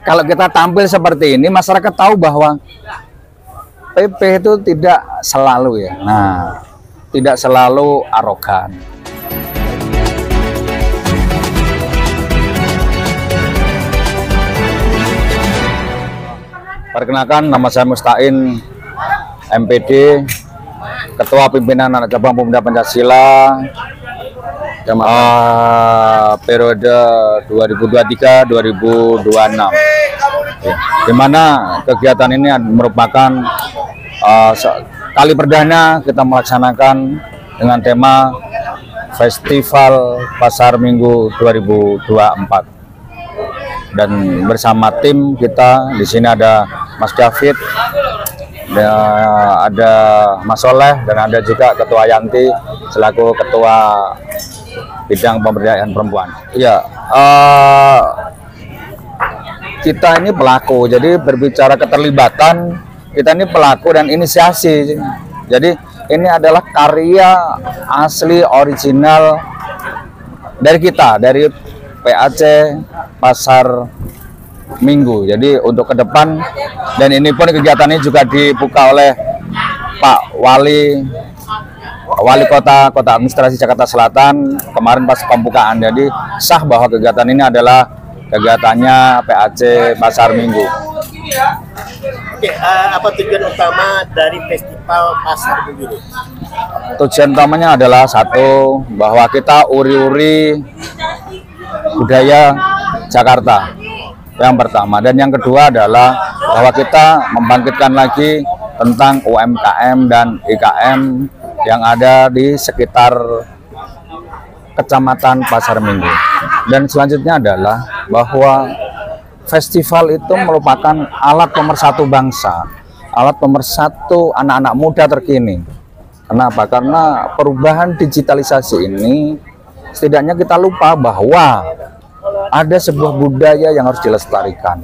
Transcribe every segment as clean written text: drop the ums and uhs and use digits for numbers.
kalau kita tampil seperti ini, masyarakat tahu bahwa PP itu tidak selalu ya. Nah, tidak selalu arogan. Perkenalkan, nama saya Mustain, MPD, Ketua Pimpinan Anak Cabang Pemuda Pancasila, periode 2023-2026. Di mana kegiatan ini merupakan kali perdana kita melaksanakan dengan tema Festival Pasar Minggu 2024. Dan bersama tim kita di sini ada Mas David, ada Mas Soleh, dan ada juga Ketua Yanti selaku Ketua Bidang Pemberdayaan Perempuan. Ya, kita ini pelaku, jadi berbicara keterlibatan, kita ini pelaku dan inisiasi. Jadi ini adalah karya asli original dari kita, dari PAC Pasar Minggu. Jadi untuk ke depan, dan ini pun kegiatan ini juga dibuka oleh Pak Wali Kota Administrasi Jakarta Selatan kemarin pas pembukaan. Jadi sah bahwa kegiatan ini adalah kegiatannya PAC Pasar Minggu. Oke, apa tujuan utama dari Festival Pasar Minggu ini? Tujuan utamanya adalah satu, bahwa kita uri-uri budaya Jakarta yang pertama, dan yang kedua adalah bahwa kita membangkitkan lagi tentang UMKM dan IKM yang ada di sekitar Kecamatan Pasar Minggu. Dan selanjutnya adalah bahwa festival itu merupakan alat pemersatu bangsa, alat pemersatu anak-anak muda terkini. Kenapa? Karena perubahan digitalisasi ini, setidaknya kita lupa bahwa ada sebuah budaya yang harus dilestarikan.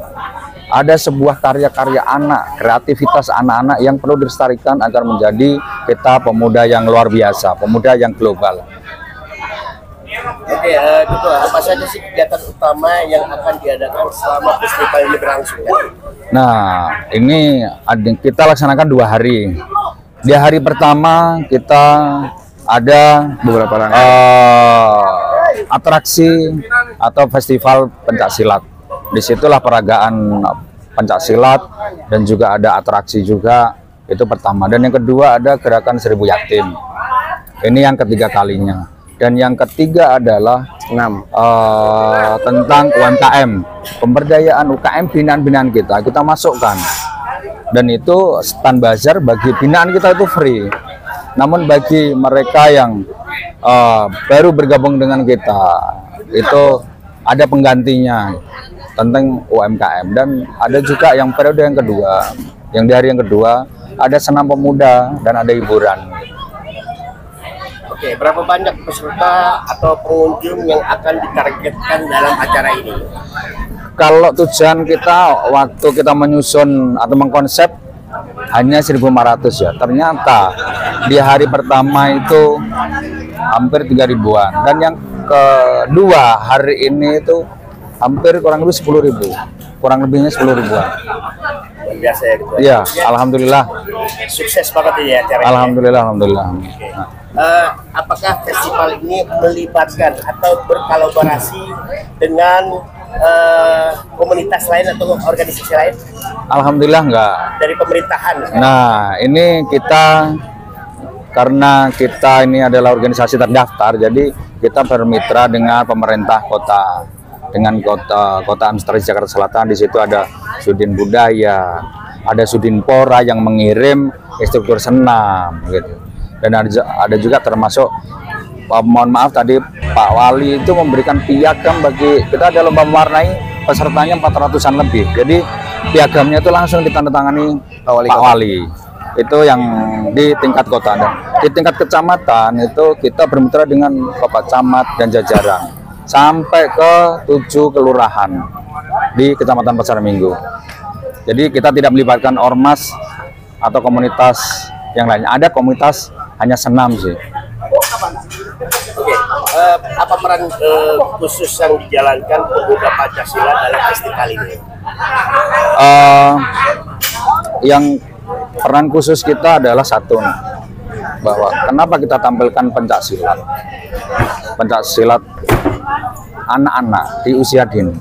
Ada sebuah karya-karya anak, kreativitas anak-anak yang perlu dilestarikan agar menjadi kita pemuda yang luar biasa, pemuda yang global. Oke, Ketua, apa saja sih kegiatan utama yang akan diadakan selama festival ini berlangsung? Nah, ini kita laksanakan 2 hari. Di hari pertama kita ada beberapa atraksi atau festival pencaksilat. Disitulah peragaan pencaksilat dan juga ada atraksi juga, itu pertama. Dan yang kedua ada gerakan 1000 yatim. Ini yang ketiga kalinya. Dan yang ketiga adalah tentang UMKM, pemberdayaan UKM, binaan-binaan kita masukkan. Dan itu stand bazar bagi binaan kita itu free. Namun bagi mereka yang baru bergabung dengan kita, itu ada penggantinya tentang UMKM. Dan ada juga yang periode yang kedua, yang di hari yang kedua ada senam pemuda dan ada hiburan. Oke, berapa banyak peserta atau pengunjung yang akan ditargetkan dalam acara ini? Kalau tujuan kita waktu kita menyusun atau mengkonsep hanya 1.500 ya. Ternyata di hari pertama itu hampir 3.000-an. Dan yang kedua hari ini itu hampir kurang lebih 10.000. Kurang lebihnya 10.000-an. Biasa ya gitu. Iya, alhamdulillah. Sukses banget ya acaranya. Alhamdulillah. Okay. Apakah festival ini melibatkan atau berkolaborasi dengan komunitas lain atau organisasi lain? Alhamdulillah enggak. Dari pemerintahan? Nah, ini kita, karena kita ini adalah organisasi terdaftar, jadi kita bermitra dengan pemerintah kota, dengan kota Administrasi Jakarta Selatan. Di situ ada Sudin Budaya, ada Sudin Pora yang mengirim instruktur senam gitu. Dan ada juga termasuk, mohon maaf tadi Pak Wali itu memberikan piagam bagi kita, ada lomba mewarnai, pesertanya 400-an lebih. Jadi piagamnya itu langsung ditandatangani Pak Wali. Itu yang di tingkat kota. Dan di tingkat kecamatan itu kita bermitra dengan Bapak Camat dan jajaran sampai ke 7 kelurahan di Kecamatan Pasar Minggu. Jadi kita tidak melibatkan ormas atau komunitas yang lainnya. Ada komunitas hanya senam sih. Oke, apa peran khusus yang dijalankan pemuda Pancasila dalam festival ini? Yang peran khusus kita adalah satu, bahwa kenapa kita tampilkan pencaksilat anak-anak di usia dini,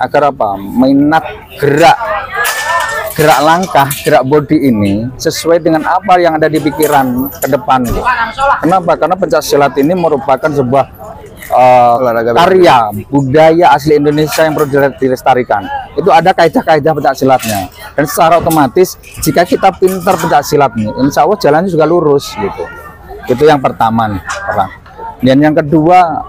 agar apa, minat gerak langkah, gerak body ini sesuai dengan apa yang ada di pikiran ke depan. Kenapa? Karena pencaksilat ini merupakan sebuah karya budaya asli Indonesia yang perlu dilestarikan. Itu ada kaidah-kaidah pencaksilatnya, dan secara otomatis jika kita pintar pencaksilat nih, insya Allah jalannya juga lurus gitu. Itu yang pertama nih. Dan yang kedua,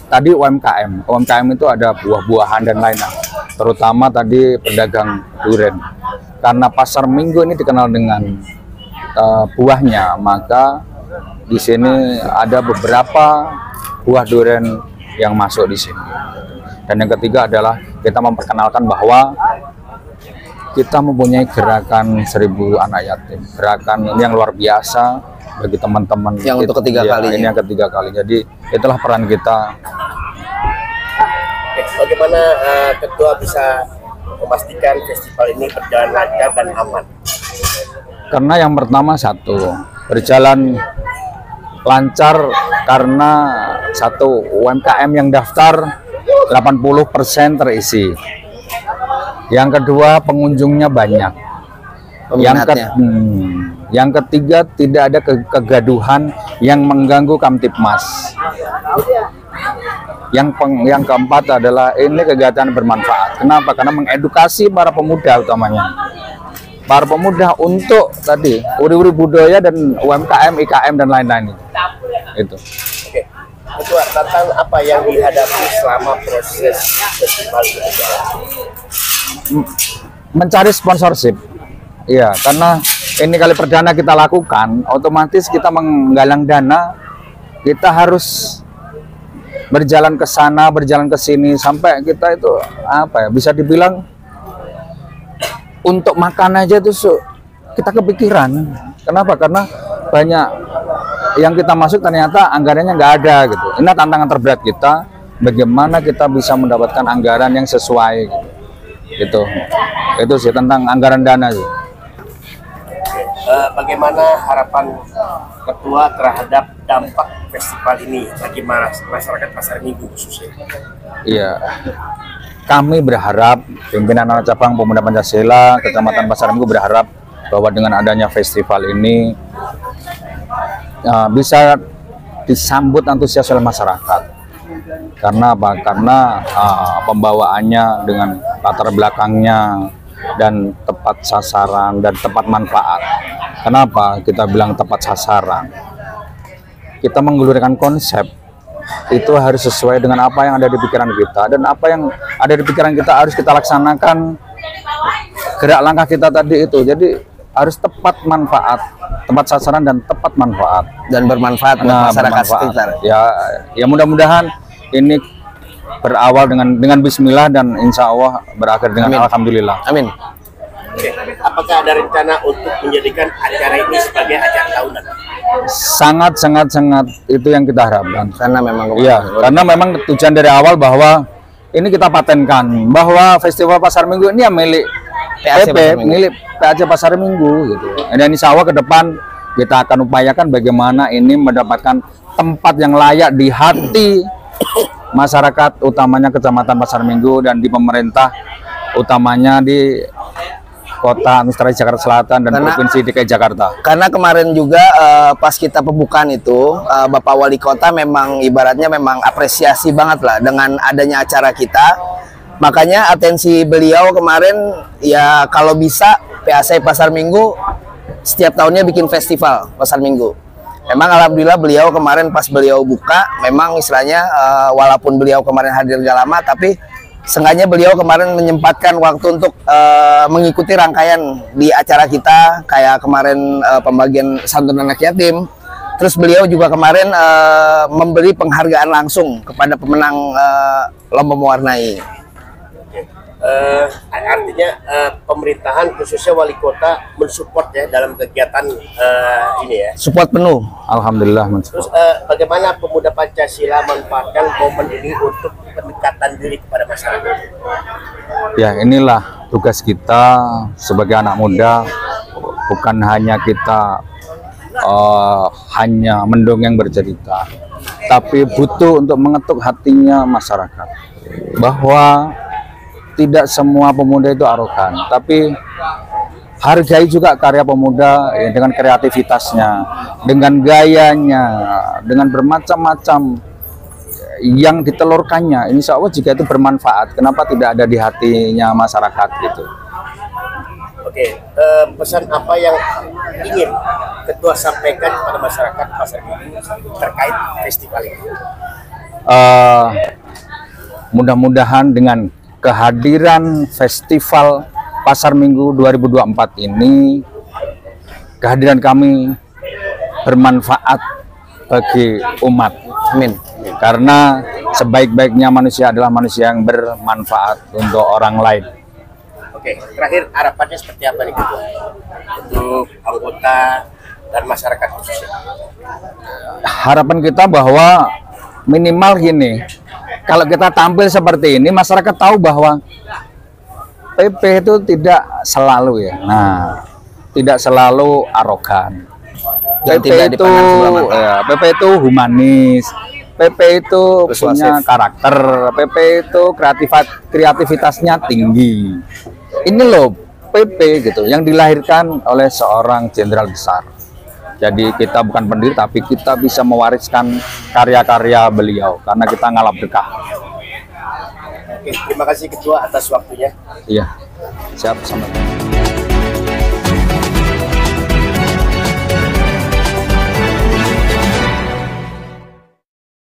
tadi UMKM itu ada buah-buahan dan lainnya, terutama tadi pedagang durian. Karena pasar Minggu ini dikenal dengan buahnya, maka di sini ada beberapa buah durian yang masuk di sini. Dan yang ketiga adalah kita memperkenalkan bahwa kita mempunyai gerakan 1000 anak yatim. Gerakan ini yang luar biasa bagi teman-teman. Yang untuk ketiga kali. Ini yang ketiga kali. Jadi itulah peran kita. Bagaimana Ketua bisa memastikan festival ini berjalan lancar dan aman? Karena yang pertama satu, berjalan lancar karena satu, UMKM yang daftar 80% terisi. Yang kedua, pengunjungnya banyak. Yang ketiga, tidak ada kegaduhan yang mengganggu Kamtibmas. Yang keempat adalah ini kegiatan bermanfaat. Kenapa? Karena mengedukasi para pemuda utamanya. Para pemuda untuk tadi uri-uri budaya dan UMKM, IKM dan lain-lain itu. Oke. Ketua, tantangan apa yang dihadapi selama proses festival ini? Mencari sponsorship. Iya, karena ini kali perdana kita lakukan, otomatis kita menggalang dana, kita harus berjalan ke sana, berjalan ke sini sampai kita itu apa ya, bisa dibilang untuk makan aja tuh kita kepikiran. Kenapa? Karena banyak yang kita masuk ternyata anggarannya nggak ada gitu. Ini tantangan terberat kita, bagaimana kita bisa mendapatkan anggaran yang sesuai gitu. Itu sih tentang anggaran dana sih. Bagaimana harapan Ketua terhadap dampak festival ini bagi masyarakat Pasar Minggu khususnya? Iya, kami berharap pimpinan anak cabang Pemuda Pancasila Kecamatan Pasar Minggu berharap bahwa dengan adanya festival ini bisa disambut antusias oleh masyarakat. Karena apa? Karena pembawaannya dengan latar belakangnya dan tepat sasaran dan tepat manfaat. Kenapa kita bilang tepat sasaran? Kita menggelurkan konsep itu harus sesuai dengan apa yang ada di pikiran kita, dan apa yang ada di pikiran kita harus kita laksanakan. Gerak langkah kita tadi itu jadi harus tepat manfaat, tepat sasaran dan tepat manfaat dan bermanfaat buat masyarakat sekitar. Ya mudah-mudahan ini berawal dengan Bismillah dan insya Allah berakhir dengan Alhamdulillah. Amin. Oke. Apakah ada rencana untuk menjadikan acara ini sebagai acara tahunan? Sangat itu yang kita harapkan. Karena memang karena memang tujuan dari awal bahwa ini kita patenkan bahwa Festival Pasar Minggu ini ya milik milik PAC Pasar Minggu gitu. Dan insya Allah ke depan kita akan upayakan bagaimana ini mendapatkan tempat yang layak di hati masyarakat, utamanya Kecamatan Pasar Minggu, dan di pemerintah utamanya di Kota Administrasi Jakarta Selatan dan Provinsi DKI Jakarta. Karena kemarin juga pas kita pembukaan itu Bapak Wali Kota memang ibaratnya memang apresiasi banget lah dengan adanya acara kita. Makanya atensi beliau kemarin ya kalau bisa PAC Pasar Minggu setiap tahunnya bikin festival Pasar Minggu. Memang alhamdulillah beliau kemarin pas beliau buka memang istilahnya walaupun beliau kemarin hadir gak lama, tapi sengaja beliau kemarin menyempatkan waktu untuk mengikuti rangkaian di acara kita, kayak kemarin pembagian santunan anak yatim. Terus beliau juga kemarin memberi penghargaan langsung kepada pemenang lomba mewarnai. Artinya pemerintahan khususnya wali kota mensupport ya dalam kegiatan ini ya. Support penuh. Alhamdulillah. Terus bagaimana pemuda Pancasila manfaatkan momen ini untuk pendekatan diri kepada masyarakat? Ya, inilah tugas kita sebagai anak muda, bukan hanya kita hanya mendongeng bercerita, tapi butuh untuk mengetuk hatinya masyarakat bahwa tidak semua pemuda itu arogan, tapi hargai juga karya pemuda ya, dengan kreativitasnya, dengan gayanya, dengan bermacam-macam yang ditelurkannya. Insya Allah jika itu bermanfaat, kenapa tidak ada di hatinya masyarakat gitu. Oke, pesan apa yang ingin Ketua sampaikan kepada masyarakat Pasar Minggu terkait festival ini? Mudah-mudahan dengan kehadiran Festival Pasar Minggu 2024 ini, kehadiran kami bermanfaat bagi umat. Amin. Karena sebaik-baiknya manusia adalah manusia yang bermanfaat untuk orang lain. Oke, terakhir harapannya seperti apa nih Ketua untuk anggota dan masyarakat khususnya? Harapan kita bahwa minimal gini, kalau kita tampil seperti ini, masyarakat tahu bahwa PP itu tidak selalu ya. Nah, tidak selalu arogan. PP itu PP itu humanis. PP itu punya karakter. PP itu kreativitasnya tinggi. Ini loh PP gitu yang dilahirkan oleh seorang jenderal besar. Jadi kita bukan pendiri, tapi kita bisa mewariskan karya-karya beliau karena kita ngalap dekah. Oke, terima kasih Ketua atas waktunya. Iya, siap, sampai.